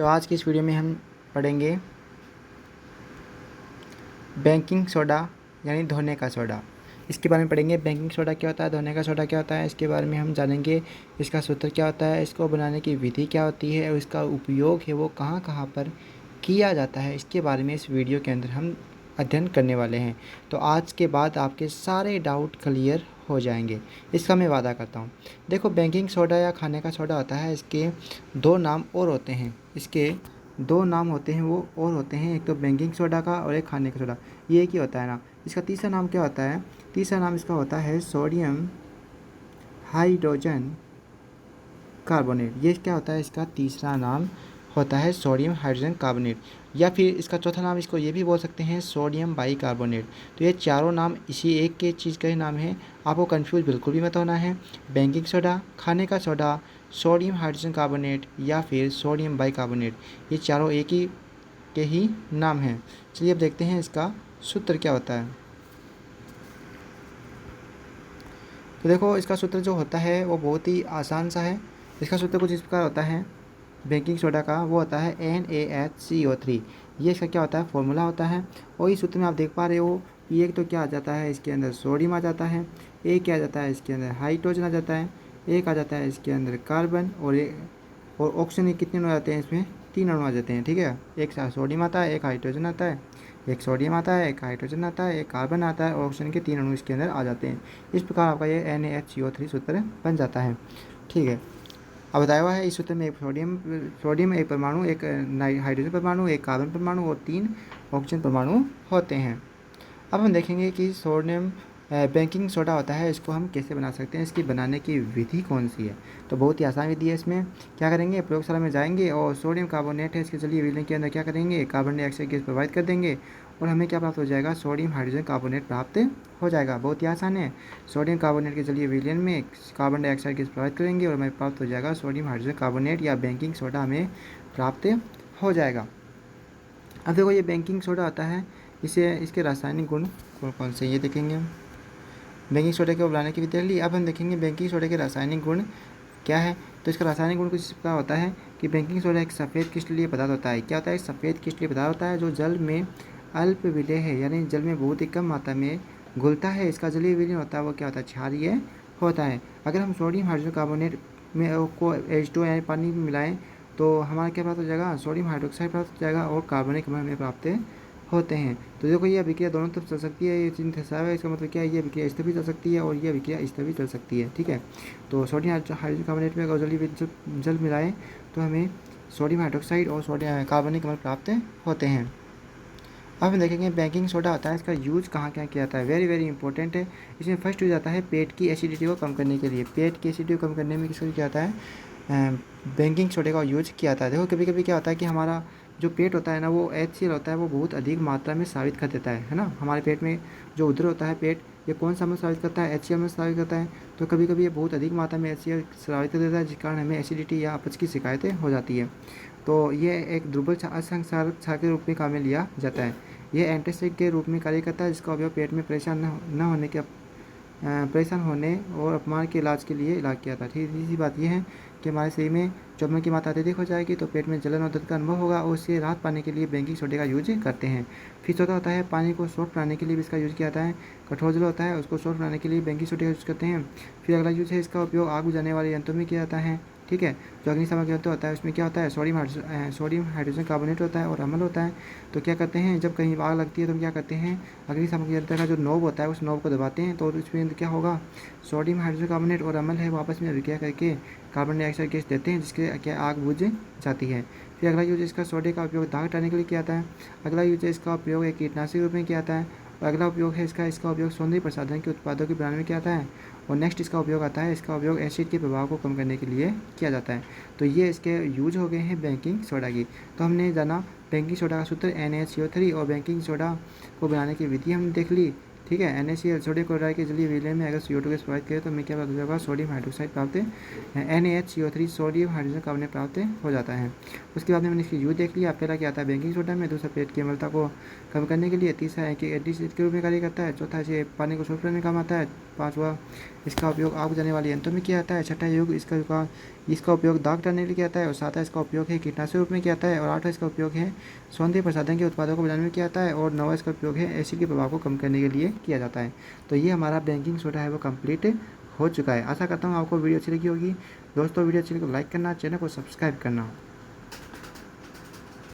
तो आज की इस वीडियो में हम पढ़ेंगे बेकिंग सोडा यानी धोने का सोडा। इसके बारे में पढ़ेंगे। बेकिंग सोडा क्या होता है, धोने का सोडा क्या होता है, इसके बारे में हम जानेंगे। इसका सूत्र क्या होता है, इसको बनाने की विधि क्या होती है और इसका उपयोग है वो कहाँ कहाँ पर किया जाता है, इसके बारे में इस वीडियो के अंदर हम अध्ययन करने वाले हैं। तो आज के बाद आपके सारे डाउट क्लियर हो जाएंगे, इसका मैं वादा करता हूँ। देखो, बेकिंग सोडा या खाने का सोडा होता है, इसके दो नाम और होते हैं। इसके दो नाम होते हैं वो और होते हैं, एक तो बेकिंग सोडा का और एक खाने का सोडा। ये एक ही होता है ना। इसका तीसरा नाम क्या होता है? तीसरा नाम इसका होता है सोडियम हाइड्रोजन कार्बोनेट। ये क्या होता है? इसका तीसरा नाम होता है सोडियम हाइड्रोजन कार्बोनेट, या फिर इसका चौथा नाम इसको ये भी बोल सकते हैं सोडियम बाइकार्बोनेट। तो ये चारों नाम इसी एक के चीज़ का ही नाम है, आपको कंफ्यूज बिल्कुल भी मत होना है। बेकिंग सोडा, खाने का सोडा, सोडियम हाइड्रोजन कार्बोनेट या फिर सोडियम बाइकार्बोनेट, ये चारों एक ही के ही नाम हैं। चलिए अब देखते हैं इसका सूत्र क्या होता है। तो देखो, इसका सूत्र जो होता है वो बहुत ही आसान सा है। इसका सूत्र कुछ इस प्रकार होता है। बेकिंग सोडा का वो होता है NaHCO3। ये इसका क्या होता है? फॉर्मूला होता है। और इस सूत्र में आप देख पा रहे हो, एक तो क्या आ जाता है इसके अंदर? सोडियम आ जाता है। एक क्या आ जाता है इसके अंदर? हाइड्रोजन आ जाता है। एक आ जाता है इसके अंदर कार्बन, और ऑक्सीजन कितने अणु आ जाते हैं इसमें? 3 अणु आ जाते हैं। ठीक है, एक सोडियम आता है, एक हाइड्रोजन आता है, एक सोडियम आता है, एक हाइड्रोजन आता है, एक कार्बन आता है, और ऑक्सीजन के 3 अणु इसके अंदर आ जाते हैं। इस प्रकार आपका ये NaHCO3 सूत्र बन जाता है। ठीक है, अब बताया हुआ है इस सूत्र में एक सोडियम एक परमाणु, एक हाइड्रोजन परमाणु, एक कार्बन परमाणु और 3 ऑक्सीजन परमाणु होते हैं। अब हम देखेंगे कि सोडियम बेकिंग सोडा होता है, इसको हम कैसे बना सकते हैं, इसकी बनाने की विधि कौन सी है। तो बहुत ही आसान विधि है। इसमें क्या करेंगे? प्रयोगशाला में जाएंगे और सोडियम कार्बोनेट है, इसके जलीय विलयन के अंदर क्या करेंगे? कार्बन डाइऑक्साइड गैस प्रोवाइड कर देंगे और हमें क्या प्राप्त हो जाएगा? सोडियम हाइड्रोजन कार्बोनेट प्राप्त हो जाएगा। बहुत ही आसान है। सोडियम कार्बोनेट के जलीय विलयन में कार्बन डाइऑक्साइड गैस प्रोवाइड करेंगे और हमें प्राप्त हो जाएगा सोडियम हाइड्रोजन कार्बोनेट या बेकिंग सोडा हमें प्राप्त हो जाएगा। अब देखो, ये बेकिंग सोडा आता है, इसे इसके रासायनिक गुण कौन कौन से ये देखेंगे हम। बेकिंग सोडा को बनाने की विधि देख ली। अब हम देखेंगे बेकिंग सोडा के रासायनिक गुण क्या है। तो इसका रासायनिक गुण कुछ इस प्रकार होता है कि बेकिंग सोडा एक सफ़ेद क्रिस्टलीय पदार्थ होता है। क्या होता है? सफ़ेद क्रिस्टलीय पदार्थ होता है जो जल में अल्प विलेय है, यानी जल में बहुत ही कम मात्रा में घुलता है। इसका जलीय विलयन होता है वो क्या होता है? क्षारीय होता है। अगर हम सोडियम हाइड्रोजन कार्बोनेट में को H2 यानी पानी में मिलाएं तो हमारा क्या प्राप्त हो जाएगा? सोडियम हाइड्रोक्साइड प्राप्त हो जाएगा और कार्बनिक अम्ल हमें प्राप्त होते हैं। तो देखो, ये अभिक्रिया दोनों तरफ चल सकती है। ये चिन्ह दर्शाया है, इसका मतलब क्या है? ये अभिक्रिया इस तरफ भी चल सकती है और ये अभिक्रिया इस तरफ भी चल सकती है। ठीक है, तो सोडियम हाइड्रोजन कार्बोनेट में अगर जल मिलाएं तो हमें सोडियम हाइड्रोक्साइड और सोडियम कार्बनिक अम्ल प्राप्त होते हैं। अब हम देखेंगे बेकिंग सोडा होता है, इसका यूज़ कहाँ क्या किया जाता है। वेरी वेरी इंपॉर्टेंट है। इसमें फर्स्ट यूज आता है पेट की एसिडिटी को कम करने के लिए। पेट की एसिडिटी को कम करने में किसको क्या आता है? बेकिंग सोडे का यूज किया जाता है। देखो, कभी कभी क्या होता है कि हमारा जो पेट होता है ना, वो HCl होता है, वो बहुत अधिक मात्रा में स्रावित कर देता है ना। हमारे पेट में जो उधर होता है पेट, ये कौन सा अम्ल स्रावित करता है? HCl में स्रावित करता है। तो कभी कभी ये बहुत अधिक मात्रा में HCl स्रावित कर देता है, जिस कारण हमें एसिडिटी या अपच की शिकायतें हो जाती है। तो ये एक दुर्बल असंक्षारक क्षार के रूप में काम में लिया जाता है। यह एंटीसेप्टिक के रूप में कार्य करता है, जिसका उपयोग पेट में परेशान होने और अपमान के इलाज के लिए इलाज किया था। तीसरी बात यह है कि हमारे शरीर में जब की मात्रा अत्यधिक हो जाएगी तो पेट में जलन और दर्द का अनुभव होगा और उससे राहत पाने के लिए बेकिंग सोडे का यूज करते हैं। फिर चौथा होता है पानी को सॉफ्ट बनाने के लिए भी इसका यूज किया जाता है। कठोर जल होता है, उसको सॉफ्ट बनाने के लिए बेकिंग सोडे का यूज करते हैं। फिर अगला यूज है, इसका उपयोग आग बुझाने वाले यंत्रों में किया जाता है। ठीक है, जो अग्निशामक यंत्र होता है उसमें क्या होता है? सोडियम हाइड्रोजन कार्बोनेट होता है और अम्ल होता है। तो क्या करते हैं, जब कहीं आग लगती है तो हम क्या करते हैं? अग्निशामक यंत्र का जो नोब होता है उस नोब को दबाते हैं तो उसमें क्या होगा? सोडियम हाइड्रोजन कार्बोनेट और अम्ल है वो आपस में अभिक्रिया करके कार्बन डाइऑक्साइड गैस देते हैं, जिसके क्या आग बुझ जाती है। फिर अगला यूज इसका सोडे का उपयोग दाग हटाने के लिए किया जाता है। अगला यूज इसका उपयोग एक कीटनाशक रूप में किया जाता है। और अगला उपयोग है इसका उपयोग सौंदर्य प्रसाधन के उत्पादों के बनाने में किया जाता है। और नेक्स्ट इसका उपयोग आता है, इसका उपयोग एसिड के प्रभाव को कम करने के लिए किया जाता है। तो ये इसके यूज हो गए हैं बेकिंग सोडा की। तो हमने जाना बेकिंग सोडा का सूत्र NaCO3 और बेकिंग सोडा को बनाने की विधि हमने देख ली। ठीक है। NaCl सोडियम क्लोराइड के जलीय विलय में अगर CO2 गैस प्रभावित करे तो हमें क्या प्राप्त हो जाएगा, सोडियम हाइड्रोक्साइड प्राप्त, NaHCO3 सोडियम हाइड्रोजन कार्बोनेट प्राप्त हो जाता है। उसके बाद में मैंने इसकी यूज देख लिया। पहला क्या आता है बेकिंग सोडा में, दूसरा पेट की अम्लता को कम करने के लिए, तीसरा है कि एंटीसेप्टिक के रूप में कार्य करता है, चौथा इसे पानी को सोख करने में काम आता है, पाँचवा इसका उपयोग आग बुझाने वाले यंत्रों में किया जाता है, छठा योग इसका उपयोग दाग डालने के लिए किया जाता है, और सातवां इसका उपयोग है कीटनाशक रूप में किया जाता है, और आठवां इसका उपयोग है सौंदर्य प्रसाधन के उत्पादों को बनाने में किया जाता है, और नौवां इसका उपयोग है एसिड के प्रभाव को कम करने के लिए किया जाता है। तो ये हमारा बेकिंग सोडा है वो कंप्लीट हो चुका है। आशा करता हूँ आपको वीडियो अच्छी लगी होगी। दोस्तों वीडियो अच्छी लगी तो लाइक करना, चैनल को सब्सक्राइब करना।